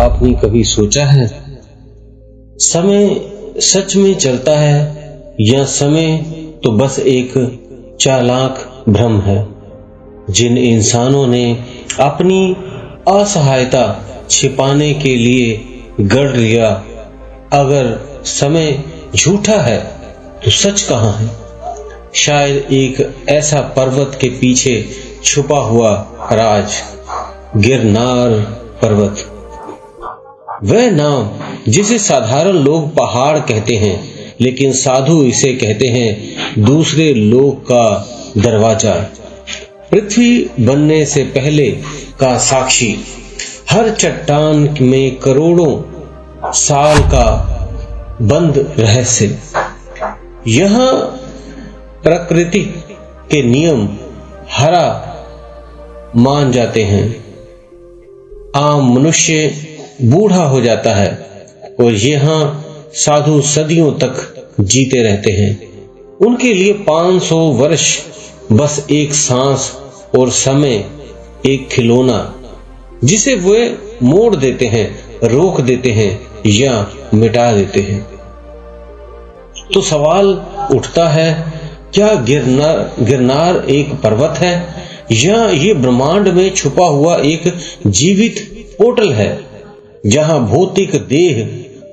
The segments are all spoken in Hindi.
आपने कभी सोचा है, समय सच में चलता है या समय तो बस एक चालाक भ्रम है? जिन इंसानों ने अपनी असहायता छिपाने के लिए गढ़ लिया, अगर समय झूठा है तो सच कहाँ है? शायद एक ऐसा पर्वत के पीछे छुपा हुआ राज, गिरनार पर्वत। वह नाम जिसे साधारण लोग पहाड़ कहते हैं, लेकिन साधु इसे कहते हैं दूसरे लोक का दरवाजा, पृथ्वी बनने से पहले का साक्षी, हर चट्टान में करोड़ों साल का बंद रहस्य। यहाँ प्रकृति के नियम हरा मान जाते हैं। आम मनुष्य बूढ़ा हो जाता है और यहाँ साधु सदियों तक जीते रहते हैं। उनके लिए 500 वर्ष बस एक सांस और समय एक खिलौना, जिसे वे मोड़ देते हैं, रोक देते हैं या मिटा देते हैं। तो सवाल उठता है, क्या गिरनार एक पर्वत है या ये ब्रह्मांड में छुपा हुआ एक जीवित पोर्टल है, जहां भौतिक देह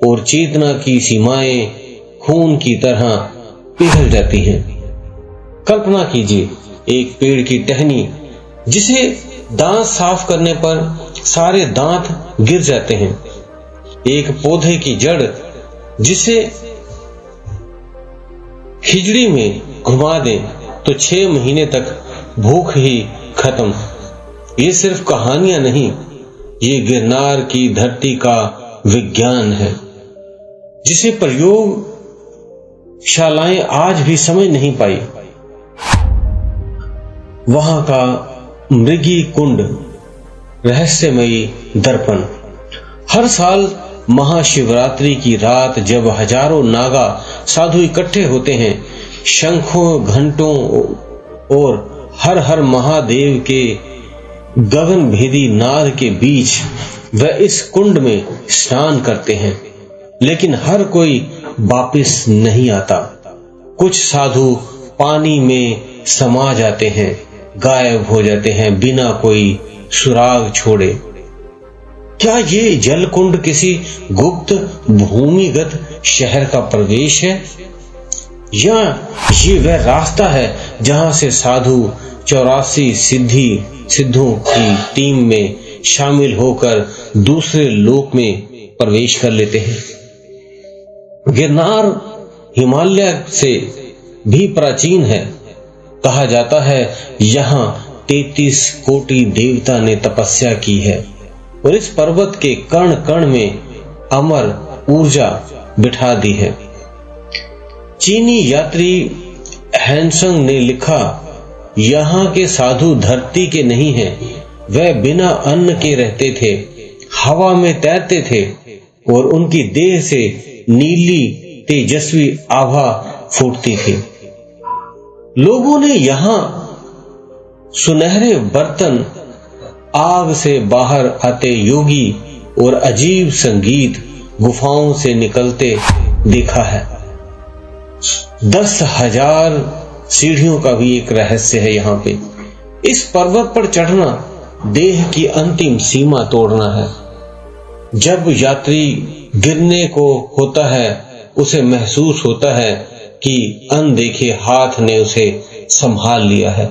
और चेतना की सीमाएं खून की तरह पिघल जाती हैं? कल्पना कीजिए एक पेड़ की टहनी जिसे दांत साफ करने पर सारे दांत गिर जाते हैं, एक पौधे की जड़ जिसे खिचड़ी में घुमा दें तो 6 महीने तक भूख ही खत्म। ये सिर्फ कहानियां नहीं, ये गिरनार की धरती का विज्ञान है, जिसे प्रयोगशालाएं आज भी समझ नहीं पाई। वहां का मृगी कुंड, रहस्यमयी दर्पण। हर साल महाशिवरात्रि की रात जब हजारों नागा साधु इकट्ठे होते हैं, शंखों, घंटों और हर हर महादेव के गगनभेदी नाद के बीच वह इस कुंड में स्नान करते हैं, लेकिन हर कोई वापस नहीं आता। कुछ साधु पानी में समा जाते हैं, गायब हो जाते हैं बिना कोई सुराग छोड़े। क्या ये जल कुंड किसी गुप्त भूमिगत शहर का प्रवेश है, या ये वह रास्ता है जहां से साधु 84 सिद्धों की टीम में शामिल होकर दूसरे लोक में प्रवेश कर लेते हैं? गिरनार हिमालय से भी प्राचीन है। कहा जाता है यहाँ 33 कोटि देवता ने तपस्या की है और इस पर्वत के कण कण में अमर ऊर्जा बिठा दी है। चीनी यात्री हैंसंग ने लिखा, यहाँ के साधु धरती के नहीं हैं, वह बिना अन्न के रहते थे, हवा में तैरते थे और उनकी देह से नीली तेजस्वी आभा फूटती थी। लोगों ने यहाँ सुनहरे बर्तन, आग से बाहर आते योगी और अजीब संगीत गुफाओं से निकलते देखा है। 10,000 सीढ़ियों का भी एक रहस्य है यहाँ पे। इस पर्वत पर चढ़ना देह की अंतिम सीमा तोड़ना है। जब यात्री गिरने को होता है, उसे महसूस होता है कि अनदेखे हाथ ने उसे संभाल लिया है,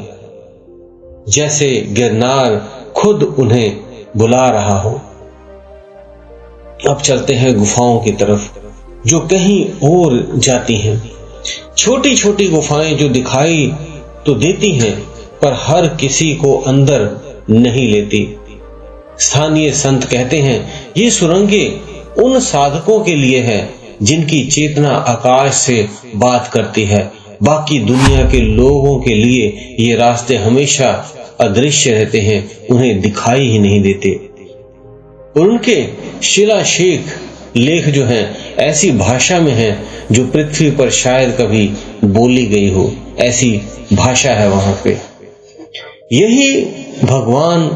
जैसे गिरनार खुद उन्हें बुला रहा हो। अब चलते हैं गुफाओं की तरफ, जो कहीं और जाती हैं। छोटी छोटी गुफाएं जो दिखाई तो देती हैं, पर हर किसी को अंदर नहीं लेती। स्थानीय संत कहते हैं, ये सुरंगें उन साधकों के लिए है जिनकी चेतना आकाश से बात करती है। बाकी दुनिया के लोगों के लिए ये रास्ते हमेशा अदृश्य रहते हैं, उन्हें दिखाई ही नहीं देते। उनके शिलालेख लेख जो हैं ऐसी भाषा में हैं जो पृथ्वी पर शायद कभी बोली गई हो, ऐसी भाषा है वहां पे। यही भगवान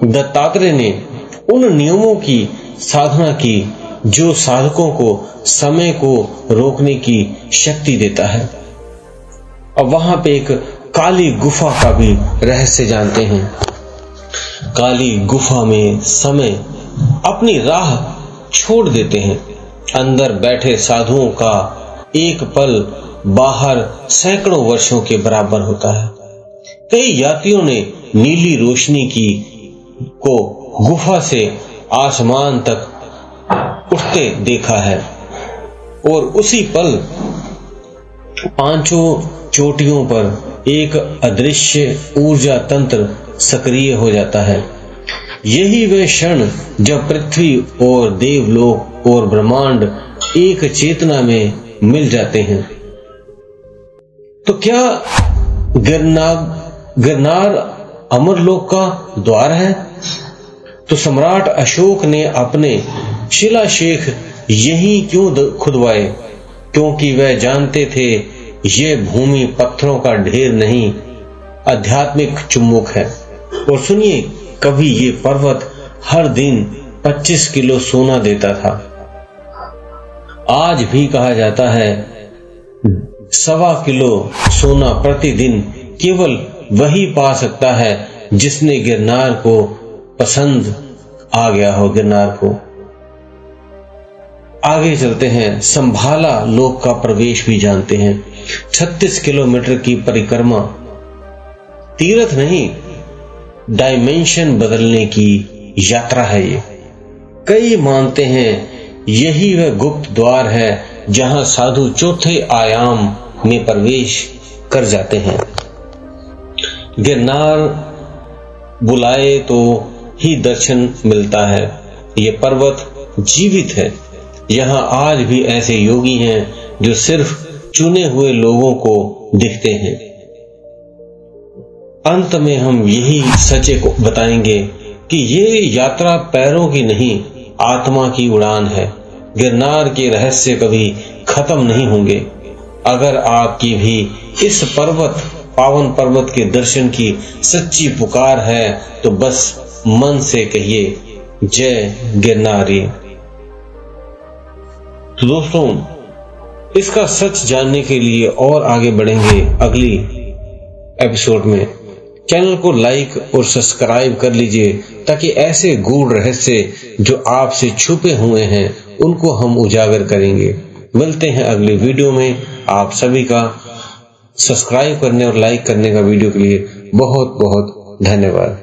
दत्तात्रेय ने उन नियमों की साधना की जो साधकों को समय को रोकने की शक्ति देता है। अब वहां पे एक काली गुफा का भी रहस्य जानते हैं। काली गुफा में समय अपनी राह छोड़ देते हैं। अंदर बैठे साधुओं का एक पल बाहर सैकड़ों वर्षों के बराबर होता है। कई यात्रियों ने नीली रोशनी को गुफा से आसमान तक उठते देखा है और उसी पल पांचों चोटियों पर एक अदृश्य ऊर्जा तंत्र सक्रिय हो जाता है। यही वह क्षण जब पृथ्वी और देवलोक और ब्रह्मांड एक चेतना में मिल जाते हैं। तो क्या गिरनार अमरलोक का द्वार है? तो सम्राट अशोक ने अपने शिलालेख यही क्यों खुदवाए? क्योंकि वह जानते थे यह भूमि पत्थरों का ढेर नहीं, आध्यात्मिक चुम्बक है। और सुनिए, कभी ये पर्वत हर दिन 25 किलो सोना देता था। आज भी कहा जाता है 1.25 किलो सोना प्रतिदिन केवल वही पा सकता है जिसने गिरनार को पसंद आ गया हो। गिरनार को आगे चलते हैं, संभाला लोक का प्रवेश भी जानते हैं। 36 किलोमीटर की परिक्रमा तीर्थ नहीं, डायमेंशन बदलने की यात्रा है ये। कई मानते हैं यही वह गुप्त द्वार है जहां साधु चौथे आयाम में प्रवेश कर जाते हैं। गिरनार बुलाए तो ही दर्शन मिलता है। ये पर्वत जीवित है। यहाँ आज भी ऐसे योगी हैं जो सिर्फ चुने हुए लोगों को दिखते हैं। अंत में हम यही सच को बताएंगे कि ये यात्रा पैरों की नहीं, आत्मा की उड़ान है। गिरनार के रहस्य कभी खत्म नहीं होंगे। अगर आपकी भी इस पावन पर्वत के दर्शन की सच्ची पुकार है तो बस मन से कहिए, जय गिरनारी। तो दोस्तों, इसका सच जानने के लिए और आगे बढ़ेंगे अगली एपिसोड में। चैनल को लाइक और सब्सक्राइब कर लीजिए ताकि ऐसे गूढ़ रहस्य जो आपसे छुपे हुए हैं उनको हम उजागर करेंगे। मिलते हैं अगली वीडियो में। आप सभी का सब्सक्राइब करने और लाइक करने का वीडियो के लिए बहुत बहुत धन्यवाद।